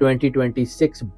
2026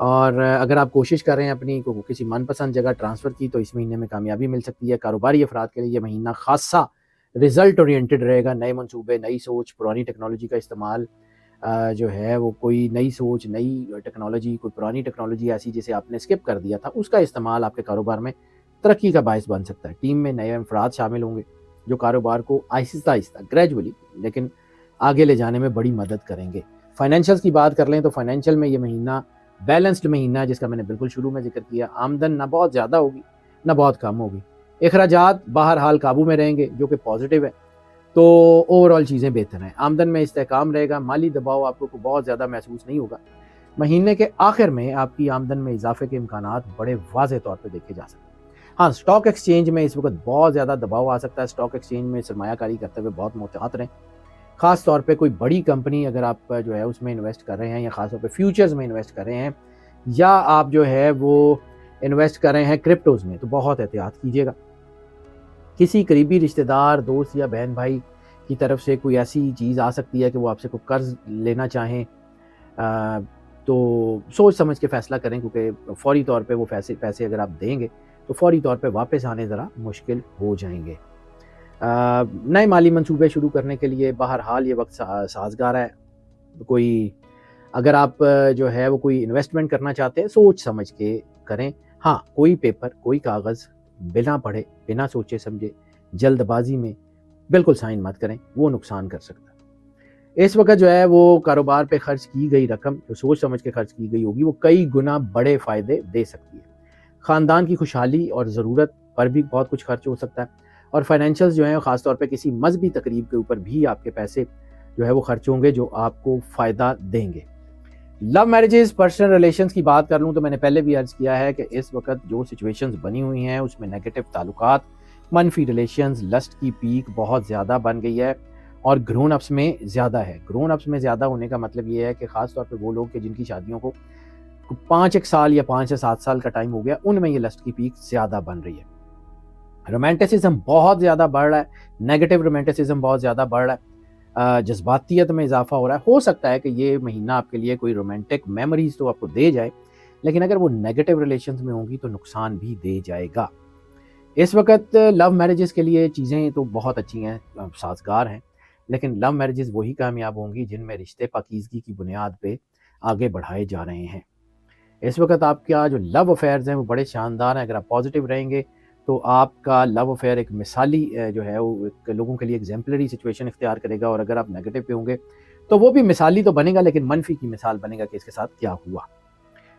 اور اگر آپ کوشش کر رہے ہیں اپنی کو کسی من پسند جگہ ٹرانسفر کی تو اس مہینے میں کامیابی مل سکتی ہے. کاروباری افراد کے لیے یہ مہینہ خاصا رزلٹ اورینٹڈ رہے گا. نئے منصوبے، نئی سوچ، پرانی ٹیکنالوجی کا استعمال جو ہے وہ کوئی نئی سوچ، نئی ٹیکنالوجی، کوئی پرانی ٹیکنالوجی ایسی جسے آپ نے اسکپ کر دیا تھا، اس کا استعمال آپ کے کاروبار میں ترقی کا باعث بن سکتا ہے. ٹیم میں نئے افراد شامل ہوں گے جو کاروبار کو آہستہ آہستہ گریجولی لیکن آگے لے جانے میں بڑی مدد کریں گے. فائنینشیلس کی بات کر لیں تو فائنینشیل میں یہ مہینہ بیلنسڈ مہینہ ہے، جس کا میں نے بالکل شروع میں ذکر کیا. آمدن نہ بہت زیادہ ہوگی نہ بہت کم ہوگی. اخراجات بہرحال قابو میں رہیں گے جو کہ پازیٹیو ہے. تو اوور آل چیزیں بہتر ہیں. آمدن میں استحکام رہے گا. مالی دباؤ آپ کو بہت زیادہ محسوس نہیں ہوگا. مہینے کے آخر میں آپ کی آمدن میں اضافے کے امکانات بڑے واضح طور پہ دیکھے جا سکتے ہیں. ہاں، سٹاک ایکسچینج میں اس وقت بہت زیادہ دباؤ آ سکتا ہے. سٹاک ایکسچینج میں سرمایہ کاری کرتے ہوئے بہت محتاط رہیں. خاص طور پہ کوئی بڑی کمپنی اگر آپ جو ہے اس میں انویسٹ کر رہے ہیں، یا خاص طور پہ فیوچرز میں انویسٹ کر رہے ہیں، یا آپ جو ہے وہ انویسٹ کر رہے ہیں کرپٹوز میں، تو بہت احتیاط کیجیے گا. کسی قریبی رشتہ دار، دوست یا بہن بھائی کی طرف سے کوئی ایسی چیز آ سکتی ہے کہ وہ آپ سے کوئی قرض لینا چاہیں، تو سوچ سمجھ کے فیصلہ کریں، کیونکہ فوری طور پہ وہ پیسے اگر آپ دیں گے تو فوری طور پہ واپس آنے ذرا مشکل ہو جائیں گے. نئے مالی منصوبے شروع کرنے کے لیے بہرحال یہ وقت سازگار ہے. کوئی اگر آپ جو ہے وہ کوئی انویسٹمنٹ کرنا چاہتے ہیں سوچ سمجھ کے کریں. ہاں، کوئی پیپر، کوئی کاغذ بنا پڑھے، بنا سوچے سمجھے، جلد بازی میں بالکل سائن مت کریں، وہ نقصان کر سکتا ہے. اس وقت جو ہے وہ کاروبار پہ خرچ کی گئی رقم جو سوچ سمجھ کے خرچ کی گئی ہوگی وہ کئی گنا بڑے فائدے دے سکتی ہے. خاندان کی خوشحالی اور ضرورت پر بھی بہت کچھ خرچ ہو سکتا ہے. اور فائنینشیلز جو ہیں خاص طور پہ کسی مذہبی تقریب کے اوپر بھی آپ کے پیسے جو ہے وہ خرچ ہوں گے جو آپ کو فائدہ دیں گے. لو میرجز، پرسنل ریلیشنز کی بات کر لوں تو میں نے پہلے بھی عرض کیا ہے کہ اس وقت جو سچویشنز بنی ہوئی ہیں اس میں نیگیٹو تعلقات، منفی ریلیشنز، لسٹ کی پیک بہت زیادہ بن گئی ہے اور گرون اپس میں زیادہ ہے. گرون اپس میں زیادہ ہونے کا مطلب یہ ہے کہ خاص طور پہ وہ لوگ کہ جن کی شادیوں کو 5 سال یا 5 سے 7 سال کا ٹائم ہو گیا، ان میں یہ لسٹ کی پیک زیادہ بن رہی ہے. رومانٹسزم بہت زیادہ بڑھ رہا ہے. نیگیٹو رومانٹسزم بہت زیادہ بڑھ رہا ہے. جذباتیت میں اضافہ ہو رہا ہے. ہو سکتا ہے کہ یہ مہینہ آپ کے لیے کوئی رومانٹک میموریز تو آپ کو دے جائے، لیکن اگر وہ نیگیٹو ریلیشنز میں ہوں گی تو نقصان بھی دے جائے گا. اس وقت لو میرجز کے لیے چیزیں تو بہت اچھی ہیں، سازگار ہیں، لیکن لو میرجز وہی کامیاب ہوں گی جن میں رشتے پاکیزگی کی بنیاد پہ آگے بڑھائے جا رہے ہیں. اس وقت آپ کا جو لو افیئرز ہیں وہ بڑے شاندار ہیں. اگر آپ پازیٹیو رہیں گے تو آپ کا لو افیئر ایک مثالی جو ہے وہ لوگوں کے لیے ایگزیمپلری سچویشن اختیار کرے گا، اور اگر آپ نیگیٹو پہ ہوں گے تو وہ بھی مثالی تو بنے گا لیکن منفی کی مثال بنے گا کہ اس کے ساتھ کیا ہوا.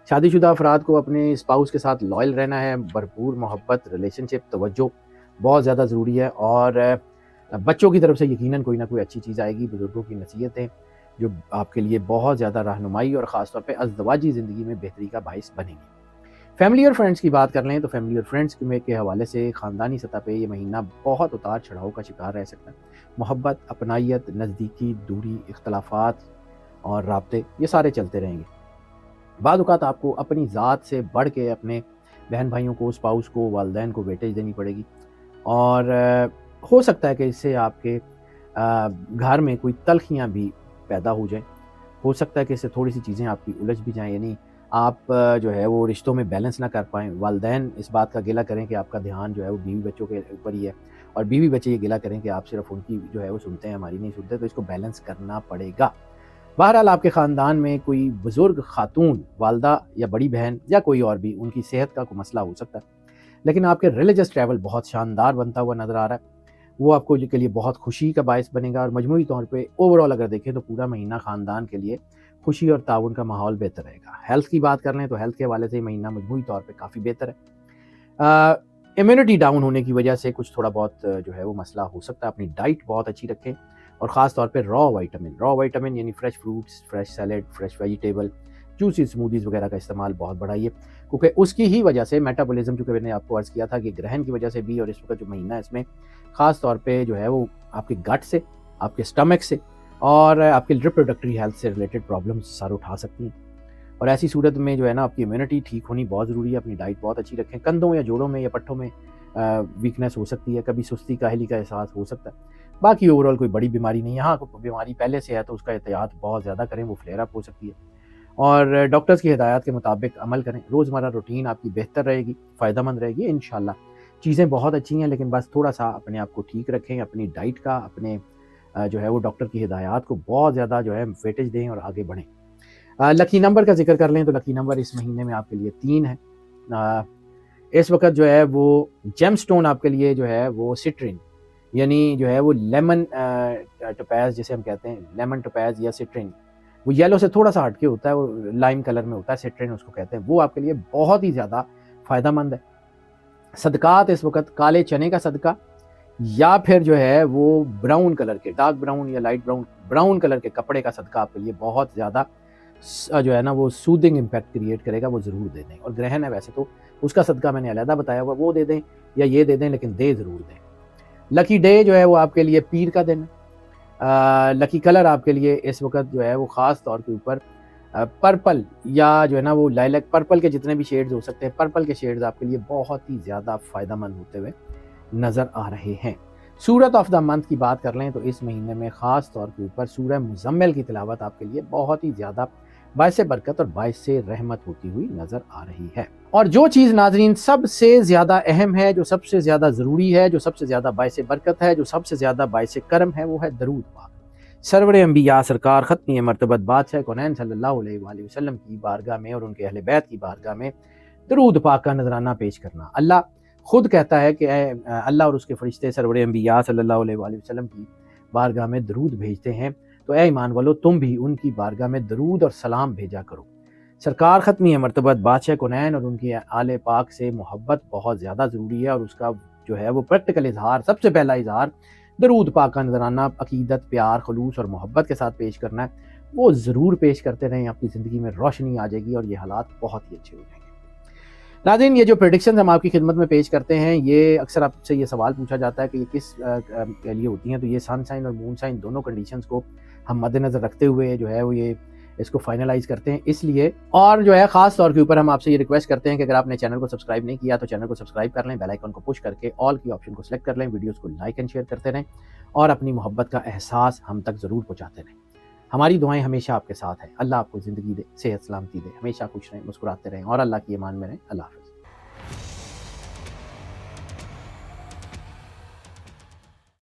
شادی شدہ افراد کو اپنے اسپاؤس کے ساتھ لائل رہنا ہے. بھرپور محبت، ریلیشن شپ، توجہ بہت زیادہ ضروری ہے. اور بچوں کی طرف سے یقیناً کوئی نہ کوئی اچھی چیز آئے گی. بزرگوں کی نصیحتیں جو آپ کے لیے بہت زیادہ رہنمائی اور خاص طور پہ ازدواجی زندگی میں بہتری کا باعث بنیں گی. فیملی اور فرینڈس کی بات کر لیں تو فیملی اور فرینڈس کے حوالے سے خاندانی سطح پہ یہ مہینہ بہت اتار چڑھاؤ کا شکار رہ سکتا ہے. محبت، اپنائیت، نزدیکی، دوری، اختلافات اور رابطے یہ سارے چلتے رہیں گے. بعض اوقات آپ کو اپنی ذات سے بڑھ کے اپنے بہن بھائیوں کو، اسپاؤس کو، والدین کو ویٹیج دینی پڑے گی، اور ہو سکتا ہے کہ اس سے آپ کے گھر میں کوئی تلخیاں بھی پیدا ہو جائیں. ہو سکتا ہے کہ اس سے تھوڑی سی چیزیں آپ کی الجھ بھی جائیں، یعنی آپ جو ہے وہ رشتوں میں بیلنس نہ کر پائیں. والدین اس بات کا گلہ کریں کہ آپ کا دھیان جو ہے وہ بیوی بچوں کے اوپر ہی ہے، اور بیوی بچے یہ گلہ کریں کہ آپ صرف ان کی جو ہے وہ سنتے ہیں، ہماری نہیں سنتے. تو اس کو بیلنس کرنا پڑے گا. بہرحال آپ کے خاندان میں کوئی بزرگ خاتون، والدہ یا بڑی بہن یا کوئی اور بھی، ان کی صحت کا کوئی مسئلہ ہو سکتا ہے، لیکن آپ کے ریلیجس ٹریول بہت شاندار بنتا ہوا نظر آ رہا ہے. وہ آپ کو کے لیے بہت خوشی کا باعث بنے گا. اور مجموعی طور پہ اوور آل اگر دیکھیں تو پورا مہینہ خاندان کے لیے خوشی اور تعاون کا ماحول بہتر رہے گا. ہیلتھ کی بات کر لیں تو ہیلتھ کے حوالے سے یہ مہینہ مجموعی طور پہ کافی بہتر ہے. امیونٹی ڈاؤن ہونے کی وجہ سے کچھ تھوڑا بہت جو ہے وہ مسئلہ ہو سکتا ہے. اپنی ڈائٹ بہت اچھی رکھیں، اور خاص طور پہ را وائٹامن یعنی fresh fruits, fresh salad, fresh vegetable, juicy smoothies وغیرہ کا استعمال بہت بڑھائیے، کیونکہ اس کی ہی وجہ سے میٹابولزم، چونکہ میں نے آپ کو عرض کیا تھا کہ گرہن کی وجہ سے بھی، اور اس وقت جو مہینہ اس میں خاص طور پہ جو ہے وہ آپ کے گٹ سے، آپ کے اسٹمک سے اور آپ کے ریپروڈکٹری ہیلتھ سے ریلیٹڈ پرابلمس سر اٹھا سکتی ہیں. اور ایسی صورت میں جو ہے نا آپ کی امیونٹی ٹھیک ہونی بہت ضروری ہے. اپنی ڈائٹ بہت اچھی رکھیں. کندھوں یا جوڑوں میں یا پٹھوں میں ویکنیس ہو سکتی ہے، کبھی سستی کاہلی کا احساس ہو سکتا ہے. باقی اوورآل کوئی بڑی بیماری نہیں ہے. ہاں کوئی بیماری پہلے سے ہے تو اس کا احتیاط بہت زیادہ کریں، وہ فلیئر اپ ہو سکتی ہے. اور ڈاکٹرز کی ہدایات کے مطابق عمل کریں. روزمرہ روٹین آپ کی بہتر رہے گی, فائدہ مند رہے گی انشاءاللہ. چیزیں بہت اچھی ہیں لیکن بس تھوڑا سا اپنے آپ کو ٹھیک رکھیں, اپنی ڈائٹ کا, اپنے جو ہے وہ ڈاکٹر کی ہدایات کو بہت زیادہ جو ہے ویٹیج دیں اور آگے بڑھیں. لکی نمبر کا ذکر کر لیں تو لکی نمبر اس مہینے میں آپ کے لیے 3 ہے. اس وقت جو ہے وہ جیم سٹون آپ کے لیے جو ہے وہ سٹرین, یعنی جو ہے وہ لیمن ٹوپیز جسے ہم کہتے ہیں, لیمن ٹوپیز یا سٹرین, وہ یلو سے تھوڑا سا ہٹ کے ہوتا ہے, وہ لائم کلر میں ہوتا ہے, سٹرین اس کو کہتے ہیں. وہ آپ کے لیے بہت ہی زیادہ فائدہ مند ہے. صدقات اس وقت کالے چنے کا صدقہ یا پھر جو ہے وہ براؤن کلر کے, ڈارک براؤن یا لائٹ براؤن کلر کے کپڑے کا صدقہ آپ کے لیے بہت زیادہ جو ہے نا وہ سودنگ امپیکٹ کریٹ کرے گا, وہ ضرور دے دیں. اور گرہن ہے ویسے تو اس کا صدقہ میں نے علیحدہ بتایا ہوا, وہ دے دیں یا یہ دے دیں, لیکن دے ضرور دیں. لکی ڈے جو ہے وہ آپ کے لیے پیر کا دن ہے. لکی کلر آپ کے لیے اس وقت جو ہے وہ خاص طور کے اوپر پرپل یا جو ہے نا وہ لائلک, پرپل کے جتنے بھی شیڈز ہو سکتے ہیں, پرپل کے شیڈز آپ کے لیے بہت ہی زیادہ فائدہ مند ہوتے ہوئے نظر آ رہے ہیں. سورت آف دا منتھ کی بات کر لیں تو اس مہینے میں خاص طور کے اوپر سورہ مزمل کی تلاوت آپ کے لیے بہت ہی زیادہ باعث برکت اور باعث رحمت ہوتی ہوئی نظر آ رہی ہے. اور جو چیز ناظرین سب سے زیادہ اہم ہے, جو سب سے زیادہ ضروری ہے, جو سب سے زیادہ باعث برکت ہے, جو سب سے زیادہ باعث کرم ہے, وہ ہے درود پاک. سرور انبیاء سرکار ختم مرتبت بادشاہ کونین صلی اللہ علیہ وآلہ وسلم کی بارگاہ میں اور ان کے اہل بیت کی بارگاہ میں درود پاک کا نذرانہ پیش کرنا. اللہ خود کہتا ہے کہ اے اللہ اور اس کے فرشتے سرور انبیاء صلی اللہ علیہ وآلہ وسلم کی بارگاہ میں درود بھیجتے ہیں, تو اے ایمان والو تم بھی ان کی بارگاہ میں درود اور سلام بھیجا کرو. سرکار ختمی مرتبت بادشاہ کونین اور ان کے آل پاک سے محبت بہت زیادہ ضروری ہے, اور اس کا جو ہے وہ پریکٹیکل اظہار, سب سے پہلا اظہار درود پاک کا نذرانہ عقیدت, پیار, خلوص اور محبت کے ساتھ پیش کرنا ہے. وہ ضرور پیش کرتے رہیں, اپنی زندگی میں روشنی آ جائے گی اور یہ حالات بہت ہی اچھے ہو جائیں گے. ناظرین یہ جو پریڈکشنز ہم آپ کی خدمت میں پیش کرتے ہیں, یہ اکثر آپ سے یہ سوال پوچھا جاتا ہے کہ یہ کس کے لیے ہوتی ہیں, تو یہ سن سائن اور مون سائن دونوں کنڈیشنز کو ہم مد نظر رکھتے ہوئے جو ہے وہ یہ اس کو فائنلائز کرتے ہیں اس لیے. اور جو ہے خاص طور کے اوپر ہم آپ سے یہ ریکویسٹ کرتے ہیں کہ اگر آپ نے چینل کو سبسکرائب نہیں کیا تو چینل کو سبسکرائب کر لیں, بیل آئیکن کو پش کر کے آل کی آپشن کو سلیکٹ کر لیں, ویڈیوز کو لائک اینڈ شیئر کرتے رہیں اور اپنی محبت کا احساس ہم تک ضرور پہنچاتے رہیں. ہماری دعائیں ہمیشہ آپ کے ساتھ ہیں. اللہ آپ کو زندگی دے, صحت سلامتی دے, ہمیشہ خوش رہیں, مسکراتے رہیں اور اللہ کی امان میں رہیں. اللہ حافظ.